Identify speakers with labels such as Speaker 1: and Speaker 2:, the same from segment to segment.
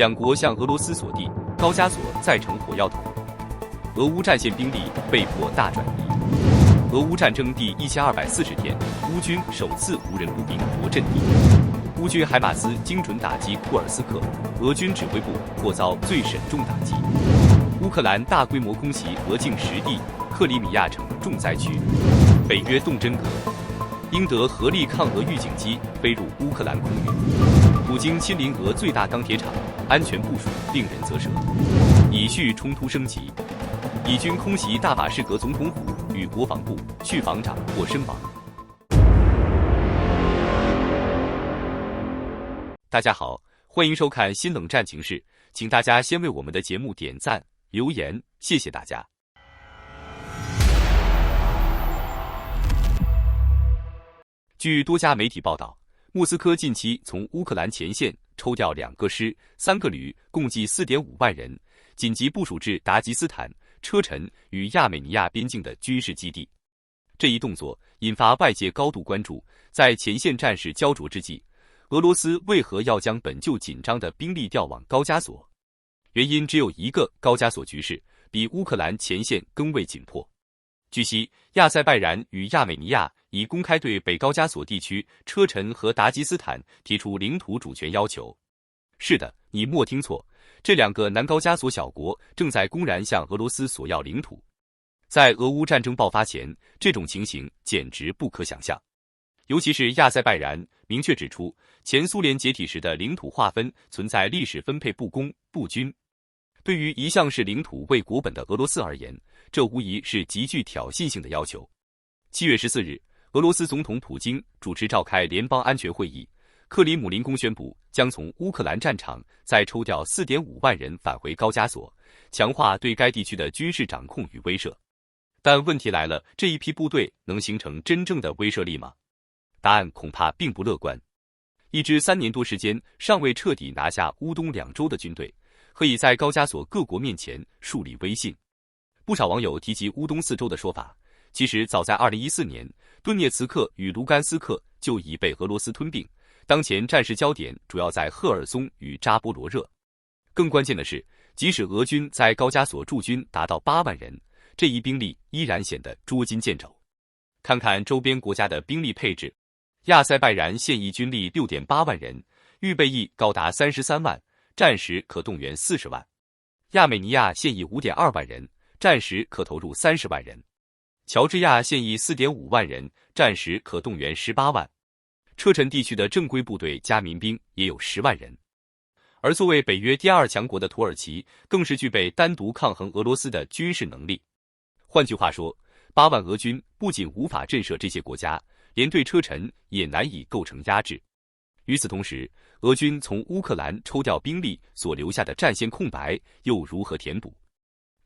Speaker 1: 两国向俄罗斯锁地，高加索再成火药桶。俄乌战线兵力被迫大转移。俄乌战争第1240天，乌军首次无人步兵夺阵地。乌军海马斯精准打击库尔斯克，俄军指挥部或遭最沈重打击。乌克兰大规模空袭俄境实地，克里米亚成重灾区。北约动真格，英德合力抗俄预警机飞入乌克兰空域。普京亲临俄最大钢铁厂，安全部署令人啧舌。以叙冲突升级，以军空袭大马士革总统府与国防部，续防长或身亡。大家好，欢迎收看新冷战情事，请大家先为我们的节目点赞、留言，谢谢大家。据多家媒体报道，莫斯科近期从乌克兰前线抽调2个师、3个旅，共计 4.5 万人，紧急部署至达吉斯坦、车臣与亚美尼亚边境的军事基地。这一动作引发外界高度关注，在前线战事焦灼之际，俄罗斯为何要将本就紧张的兵力调往高加索？原因只有一个，高加索局势比乌克兰前线更为紧迫。据悉，亚塞拜然与亚美尼亚已公开对北高加索地区车臣和达吉斯坦提出领土主权要求。是的，你莫听错，这2个南高加索小国正在公然向俄罗斯索要领土。在俄乌战争爆发前，这种情形简直不可想象。尤其是亚塞拜然明确指出，前苏联解体时的领土划分存在历史分配不公、不均。对于一向视领土为国本的俄罗斯而言，这无疑是极具挑衅性的要求。7月14日，俄罗斯总统普京主持召开联邦安全会议，克里姆林宫宣布将从乌克兰战场再抽调 4.5 万人返回高加索，强化对该地区的军事掌控与威慑。但问题来了，这一批部队能形成真正的威慑力吗？答案恐怕并不乐观。一支3年多时间尚未彻底拿下乌东2州的军队，何以在高加索各国面前树立威信？不少网友提及乌东4州的说法，其实早在2014年，顿涅茨克与卢甘斯克就已被俄罗斯吞并，当前战事焦点主要在赫尔松与扎波罗热。更关键的是，即使俄军在高加索驻军达到8万人，这一兵力依然显得捉襟见肘。看看周边国家的兵力配置，亚塞拜然现役军力 6.8 万人，预备役高达33万，战时可动员40万。亚美尼亚现役 5.2 万人，战时可投入30万人。乔治亚现役 4.5 万人，战时可动员18万。车臣地区的正规部队加民兵也有10万人。而作为北约第2强国的土耳其，更是具备单独抗衡俄罗斯的军事能力。换句话说，8万俄军不仅无法震慑这些国家，连对车臣也难以构成压制。与此同时，俄军从乌克兰抽调兵力所留下的战线空白又如何填补？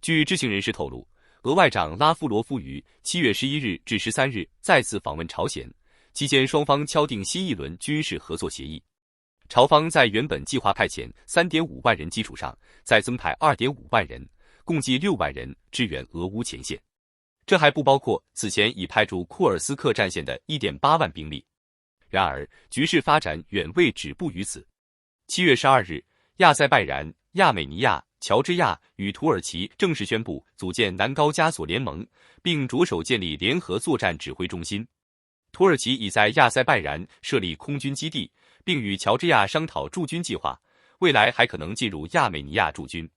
Speaker 1: 据知情人士透露，俄外长拉夫罗夫于7月11日至13日再次访问朝鲜，期间双方敲定新一轮军事合作协议。朝方在原本计划派遣 3.5 万人基础上，再增派 2.5 万人，共计6万人支援俄乌前线。这还不包括此前已派驻库尔斯克战线的 1.8 万兵力。然而，局势发展远未止步于此。7月12日，亚塞拜然、亚美尼亚、乔治亚与土耳其正式宣布组建南高加索联盟，并着手建立联合作战指挥中心。土耳其已在亚塞拜然设立空军基地，并与乔治亚商讨驻军计划，未来还可能进入亚美尼亚驻军。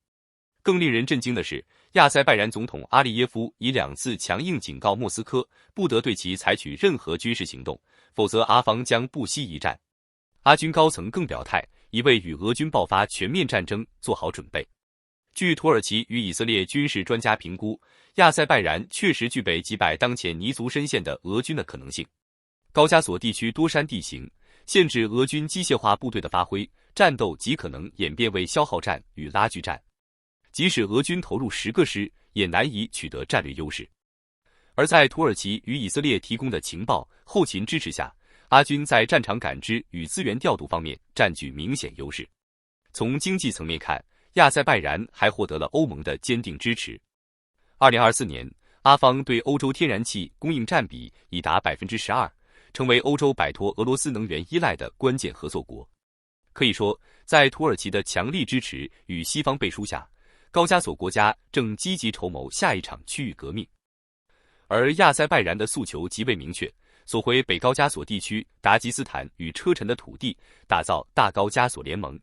Speaker 1: 更令人震惊的是，亚塞拜然总统阿利耶夫已2次强硬警告莫斯科，不得对其采取任何军事行动，否则阿方将不惜一战。阿军高层更表态，已为与俄军爆发全面战争做好准备。据土耳其与以色列军事专家评估，亚塞拜然确实具备击败当前泥足深陷的俄军的可能性。高加索地区多山地形，限制俄军机械化部队的发挥，战斗极可能演变为消耗战与拉锯战。即使俄军投入10个师，也难以取得战略优势。而在土耳其与以色列提供的情报、后勤支持下，阿军在战场感知与资源调度方面占据明显优势。从经济层面看，亚塞拜然还获得了欧盟的坚定支持。2024年，阿方对欧洲天然气供应占比已达 12%， 成为欧洲摆脱俄罗斯能源依赖的关键合作国。可以说，在土耳其的强力支持与西方背书下，高加索国家正积极筹谋下一场区域革命。而亚塞拜然的诉求极为明确，索回北高加索地区达吉斯坦与车臣的土地，打造大高加索联盟。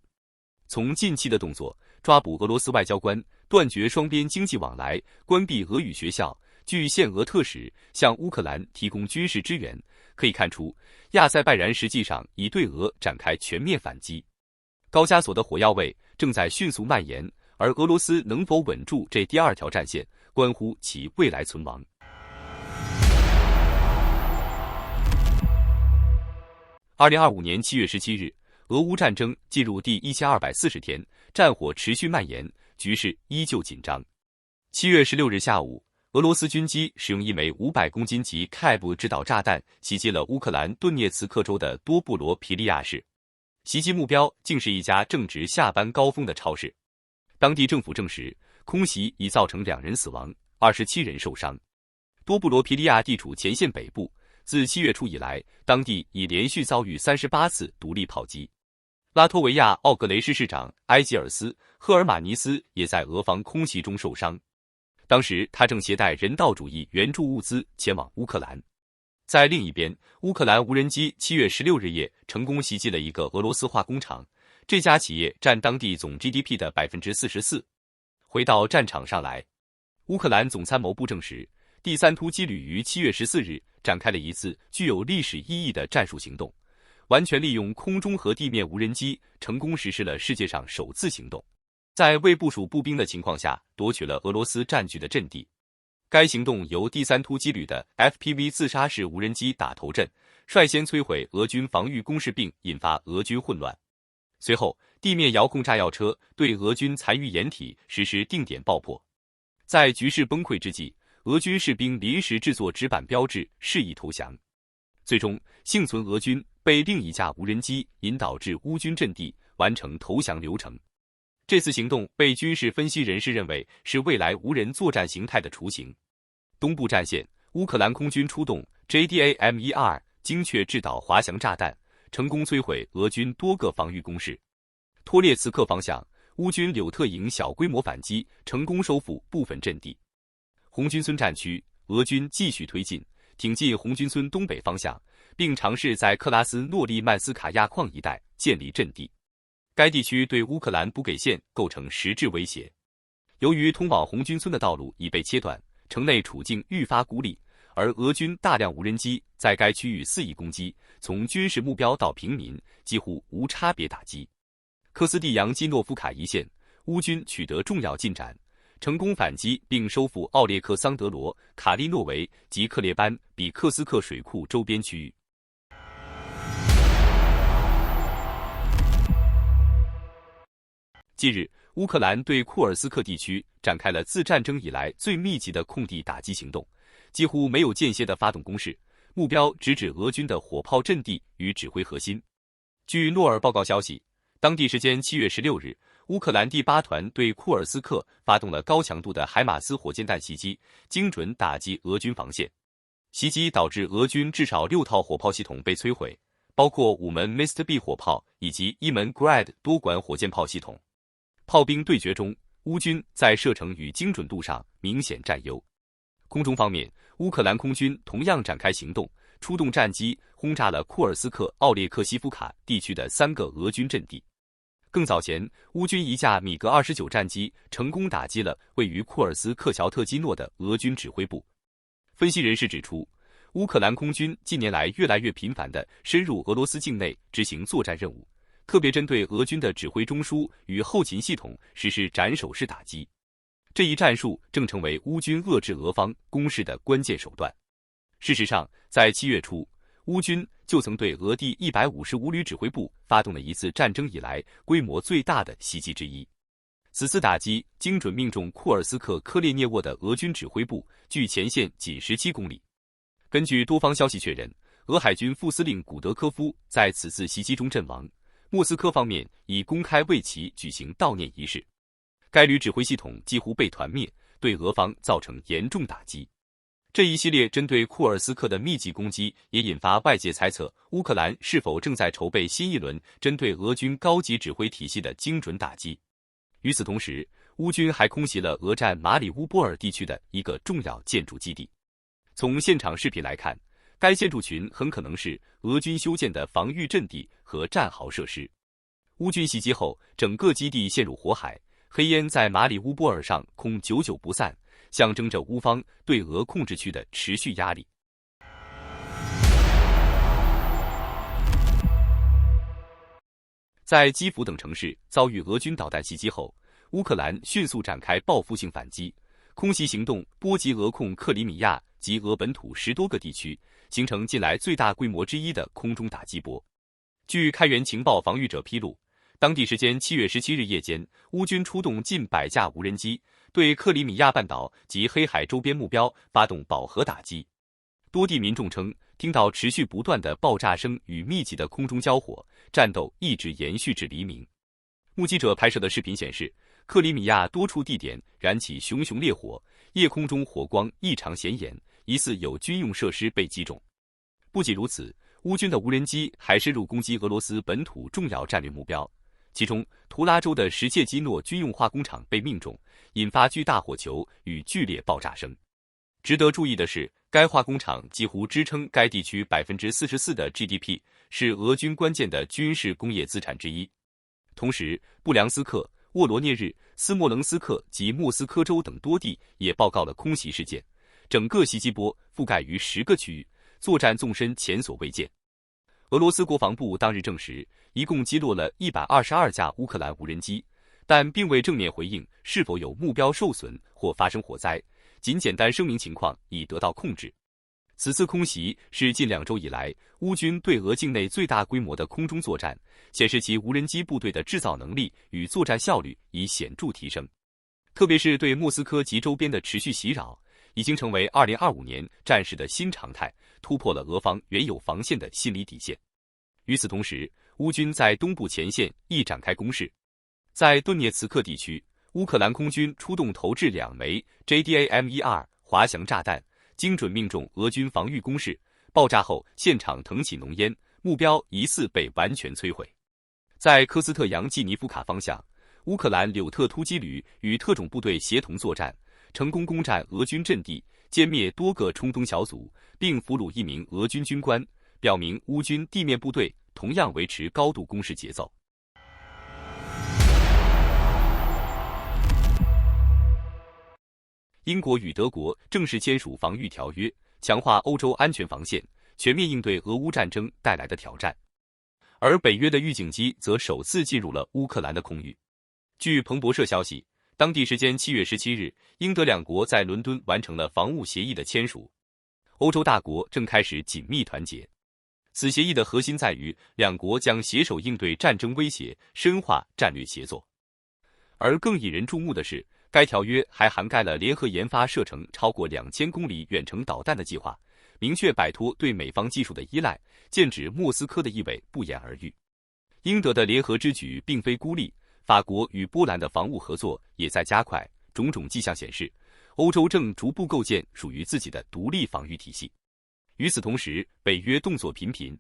Speaker 1: 从近期的动作，抓捕俄罗斯外交官，断绝双边经济往来，关闭俄语学校，拒现俄特使，向乌克兰提供军事支援，可以看出，亚塞拜然实际上已对俄展开全面反击。高加索的火药味正在迅速蔓延，而俄罗斯能否稳住这第二条战线，关乎其未来存亡。2025年7月17日，俄乌战争进入第1240天，战火持续蔓延，局势依旧紧张。7月16日下午，俄罗斯军机使用一枚500公斤级凯布制导炸弹袭击了乌克兰顿涅茨克州的多布罗皮利亚市，袭击目标竟是一家正值下班高峰的超市。当地政府证实，空袭已造成2人死亡，27人受伤。多布罗皮利亚地处前线北部，自7月初以来，当地已连续遭遇38次独立炮击。拉脱维亚奥格雷市市长埃吉尔斯·赫尔马尼斯也在俄方空袭中受伤，当时他正携带人道主义援助物资前往乌克兰。在另一边，乌克兰无人机7月16日夜成功袭击了一个俄罗斯化工厂，这家企业占当地总 GDP 的 44%。回到战场上来，乌克兰总参谋部证实，第3突击旅于7月14日展开了一次具有历史意义的战术行动，完全利用空中和地面无人机，成功实施了世界上首次行动，在未部署步兵的情况下夺取了俄罗斯占据的阵地。该行动由第3突击旅的 FPV 自杀式无人机打头阵，率先摧毁俄军防御工事并引发俄军混乱。随后，地面遥控炸药车对俄军残余掩体实施定点爆破。在局势崩溃之际，俄军士兵临时制作纸板标志，示意投降。最终，幸存俄军被另一架无人机引导至乌军阵地，完成投降流程。这次行动被军事分析人士认为是未来无人作战形态的雏形。东部战线，乌克兰空军出动 JDAM-12精确制导滑翔炸弹，成功摧毁俄军多个防御工事。托列茨克方向，乌军柳特营小规模反击，成功收复部分阵地。红军村战区，俄军继续推进，挺进红军村东北方向，并尝试在克拉斯诺利曼斯卡亚矿一带建立阵地。该地区对乌克兰补给线构成实质威胁。由于通往红军村的道路已被切断，城内处境愈发孤立，而俄军大量无人机在该区域肆意攻击，从军事目标到平民几乎无差别打击。科斯蒂扬基诺夫卡一线，乌军取得重要进展，成功反击并收复奥列克桑德罗、卡利诺维及克列班比克斯克水库周边区域。近日，乌克兰对库尔斯克地区展开了自战争以来最密集的空地打击行动，几乎没有间歇地发动攻势，目标直指俄军的火炮阵地与指挥核心。据诺尔报告消息，当地时间7月16日，乌克兰第8团对库尔斯克发动了高强度的海马斯火箭弹袭击，精准打击俄军防线。袭击导致俄军至少6套火炮系统被摧毁，包括5门 Mr. B 火炮以及1门 Grad 多管火箭炮系统。炮兵对决中，乌军在射程与精准度上明显占优。空中方面，乌克兰空军同样展开行动，出动战机轰炸了库尔斯克奥列克西夫卡地区的3个俄军阵地。更早前，乌军一架米格29战机成功打击了位于库尔斯克乔特基诺的俄军指挥部。分析人士指出，乌克兰空军近年来越来越频繁地深入俄罗斯境内执行作战任务，特别针对俄军的指挥中枢与后勤系统实施斩首式打击。这一战术正成为乌军遏制俄方攻势的关键手段。事实上，在7月初，乌军就曾对俄第155旅指挥部发动了一次战争以来规模最大的袭击之一。此次打击精准命中库尔斯克科列涅沃的俄军指挥部，距前线仅17公里。根据多方消息确认，俄海军副司令古德科夫在此次袭击中阵亡，莫斯科方面已公开为其举行悼念仪式。该旅指挥系统几乎被团灭，对俄方造成严重打击。这一系列针对库尔斯克的密集攻击，也引发外界猜测，乌克兰是否正在筹备新一轮针对俄军高级指挥体系的精准打击。与此同时，乌军还空袭了俄占马里乌波尔地区的一个重要建筑基地。从现场视频来看，该建筑群很可能是俄军修建的防御阵地和战壕设施。乌军袭击后，整个基地陷入火海，黑烟在马里乌波尔上空久久不散，象征着乌方对俄控制区的持续压力。在基辅等城市遭遇俄军导弹袭击后，乌克兰迅速展开报复性反击，空袭行动波及俄控克里米亚及俄本土10多个地区，形成近来最大规模之一的空中打击波。据开源情报防御者披露，当地时间7月17日夜间，乌军出动近100架无人机，对克里米亚半岛及黑海周边目标发动饱和打击。多地民众称，听到持续不断的爆炸声与密集的空中交火，战斗一直延续至黎明。目击者拍摄的视频显示，克里米亚多处地点燃起熊熊烈火，夜空中火光异常显眼，疑似有军用设施被击中。不仅如此，乌军的无人机还深入攻击俄罗斯本土重要战略目标，其中图拉州的什切基诺军用化工厂被命中，引发巨大火球与剧烈爆炸声。值得注意的是，该化工厂几乎支撑该地区44%的 GDP， 是俄军关键的军事工业资产之一。同时，布良斯克、沃罗涅日、斯莫棱斯克及莫斯科州等多地也报告了空袭事件，整个袭击波覆盖于10个区域，作战纵深前所未见。俄罗斯国防部当日证实，一共击落了122架乌克兰无人机，但并未正面回应是否有目标受损或发生火灾，仅简单声明情况已得到控制。此次空袭是近2周以来乌军对俄境内最大规模的空中作战，显示其无人机部队的制造能力与作战效率已显著提升。特别是对莫斯科及周边的持续袭扰，已经成为2025年战事的新常态，突破了俄方原有防线的心理底线。与此同时，乌军在东部前线亦展开攻势。在顿涅茨克地区，乌克兰空军出动投掷2枚 JDAM-12滑翔炸弹，精准命中俄军防御工事，爆炸后现场腾起浓烟，目标疑似被完全摧毁。在科斯特扬季尼夫卡方向，乌克兰柳特突击旅与特种部队协同作战，成功攻占俄军阵地，歼灭多个冲锋小组，并俘虏1名俄军军官，表明乌军地面部队同样维持高度攻势节奏。英国与德国正式签署防御条约，强化欧洲安全防线，全面应对俄乌战争带来的挑战。而北约的预警机则首次进入了乌克兰的空域。据彭博社消息，当地时间7月17日，英德两国在伦敦完成了防务协议的签署。欧洲大国正开始紧密团结。此协议的核心在于，两国将携手应对战争威胁，深化战略协作。而更引人注目的是，该条约还涵盖了联合研发射程超过2000公里远程导弹的计划，明确摆脱对美方技术的依赖，剑指莫斯科的意味不言而喻。英德的联合之举并非孤立，法国与波兰的防务合作也在加快，种种迹象显示，欧洲正逐步构建属于自己的独立防御体系。与此同时，北约动作频频。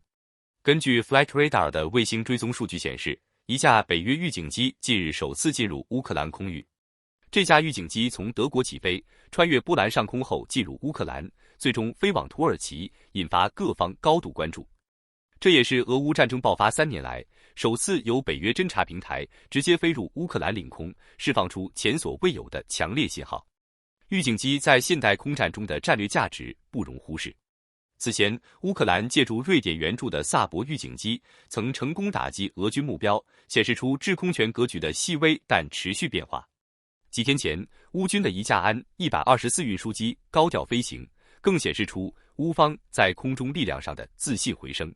Speaker 1: 根据 Flight Radar 的卫星追踪数据显示，一架北约预警机近日首次进入乌克兰空域。这架预警机从德国起飞，穿越波兰上空后进入乌克兰，最终飞往土耳其，引发各方高度关注。这也是俄乌战争爆发3年来，首次由北约侦察平台直接飞入乌克兰领空，释放出前所未有的强烈信号。预警机在现代空战中的战略价值不容忽视。此前，乌克兰借助瑞典援助的萨博预警机曾成功打击俄军目标，显示出制空权格局的细微但持续变化。几天前，乌军的一架安124运输机高调飞行，更显示出乌方在空中力量上的自信回升。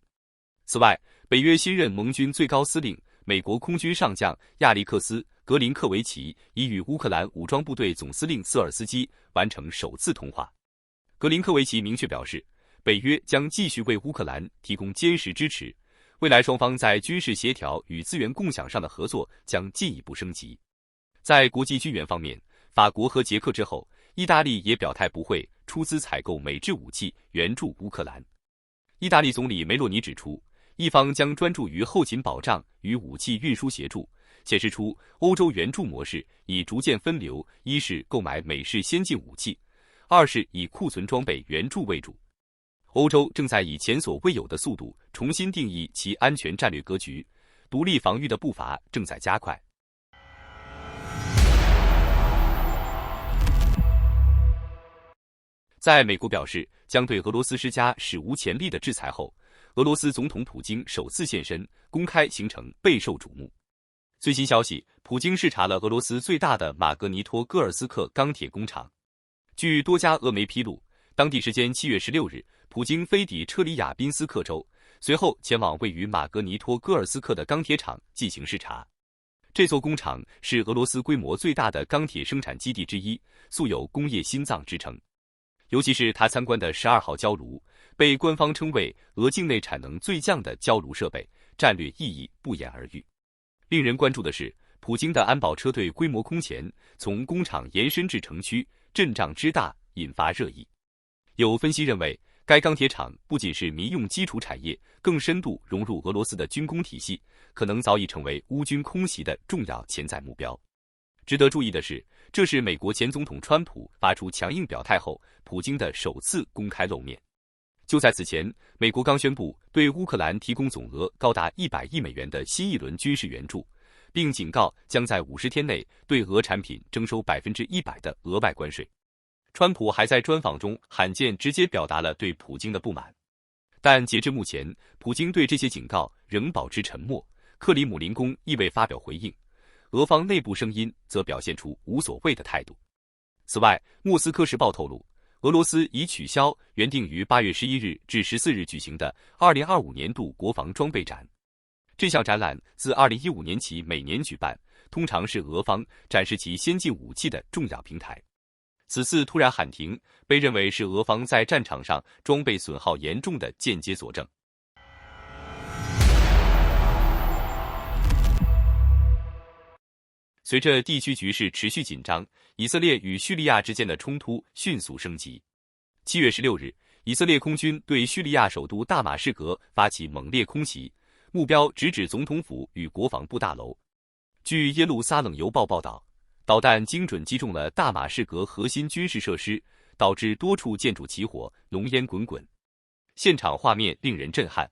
Speaker 1: 此外，北约新任盟军最高司令美国空军上将亚历克斯·格林克维奇已与乌克兰武装部队总司令瑟尔斯基完成首次通话。格林克维奇明确表示，北约将继续为乌克兰提供坚实支持，未来双方在军事协调与资源共享上的合作将进一步升级。在国际军援方面，法国和捷克之后，意大利也表态不会出资采购美制武器援助乌克兰。意大利总理梅洛尼指出，一方将专注于后勤保障与武器运输协助，显示出欧洲援助模式已逐渐分流：一是购买美式先进武器，二是以库存装备援助为主。欧洲正在以前所未有的速度重新定义其安全战略格局，独立防御的步伐正在加快。在美国表示将对俄罗斯施加史无前例的制裁后，俄罗斯总统普京首次现身，公开行程备受瞩目。最新消息，普京视察了俄罗斯最大的马格尼托戈尔斯克钢铁工厂。据多家俄媒披露，当地时间7月16日，普京飞抵车里亚宾斯克州，随后前往位于马格尼托戈尔斯克的钢铁厂进行视察。这座工厂是俄罗斯规模最大的钢铁生产基地之一，素有工业心脏之称。尤其是他参观的12号焦炉，被官方称为俄境内产能最降的焦炉设备，战略意义不言而喻。令人关注的是，普京的安保车队规模空前，从工厂延伸至城区，阵仗之大引发热议。有分析认为，该钢铁厂不仅是民用基础产业，更深度融入俄罗斯的军工体系，可能早已成为乌军空袭的重要潜在目标。值得注意的是，这是美国前总统川普发出强硬表态后，普京的首次公开露面。就在此前，美国刚宣布对乌克兰提供总额高达100亿美元的新一轮军事援助，并警告将在50天内对俄产品征收100%的额外关税。川普还在专访中罕见直接表达了对普京的不满，但截至目前，普京对这些警告仍保持沉默。克里姆林宫亦未发表回应，俄方内部声音则表现出无所谓的态度。此外，莫斯科时报透露，俄罗斯已取消原定于8月11日至14日举行的2025年度国防装备展。这项展览自2015年起每年举办，通常是俄方展示其先进武器的重要平台。此次突然喊停，被认为是俄方在战场上装备损耗严重的间接佐证。随着地区局势持续紧张，以色列与叙利亚之间的冲突迅速升级。7月16日，以色列空军对叙利亚首都大马士革发起猛烈空袭，目标直指总统府与国防部大楼。据耶路撒冷邮报报道，导弹精准击中了大马士革核心军事设施，导致多处建筑起火，浓烟滚滚。现场画面令人震撼。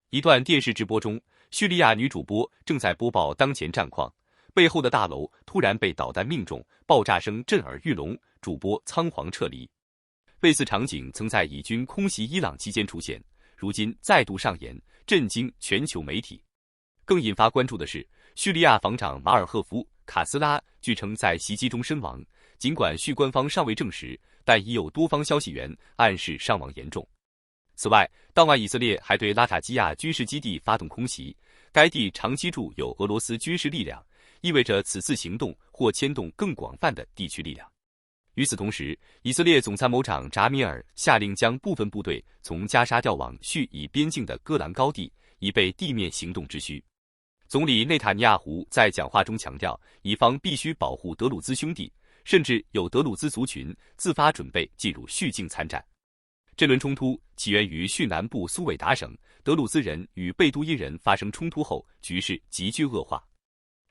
Speaker 1: 一段电视直播中，叙利亚女主播正在播报当前战况，背后的大楼突然被导弹命中，爆炸声震耳欲聋，主播仓皇撤离。类似场景曾在以军空袭伊朗期间出现，如今再度上演，震惊全球媒体。更引发关注的是，叙利亚防长马尔赫夫·卡斯拉据称在袭击中身亡，尽管叙官方尚未证实，但已有多方消息源暗示伤亡严重。此外，当晚以色列还对拉塔基亚军事基地发动空袭，该地长期驻有俄罗斯军事力量，意味着此次行动或牵动更广泛的地区力量。与此同时，以色列总参谋长扎米尔下令将部分部队从加沙调往叙以边境的戈兰高地，以备地面行动之需。总理内塔尼亚胡在讲话中强调，以方必须保护德鲁兹兄弟，甚至有德鲁兹族群自发准备进入叙境参战。这轮冲突起源于叙南部苏韦达省，德鲁兹人与贝都因人发生冲突后，局势急剧恶化。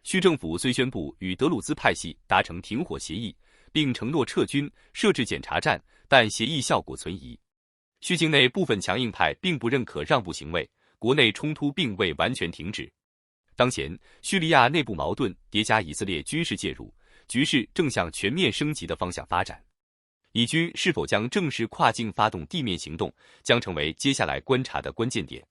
Speaker 1: 叙政府虽宣布与德鲁兹派系达成停火协议，并承诺撤军、设置检查站，但协议效果存疑。叙境内部分强硬派并不认可让步行为，国内冲突并未完全停止。当前，叙利亚内部矛盾叠加以色列军事介入，局势正向全面升级的方向发展。以军是否将正式跨境发动地面行动，将成为接下来观察的关键点。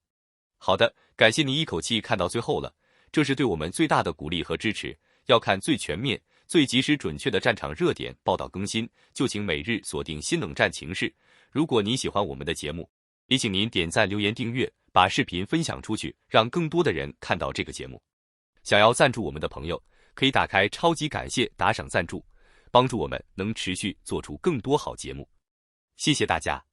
Speaker 1: 好的，感谢您一口气看到最后了，这是对我们最大的鼓励和支持。要看最全面、最及时准确的战场热点报道更新，就请每日锁定新冷战情势。如果您喜欢我们的节目，也请您点赞、留言、订阅，把视频分享出去，让更多的人看到这个节目。想要赞助我们的朋友，可以打开超级感谢打赏赞助，帮助我们能持续做出更多好节目。谢谢大家。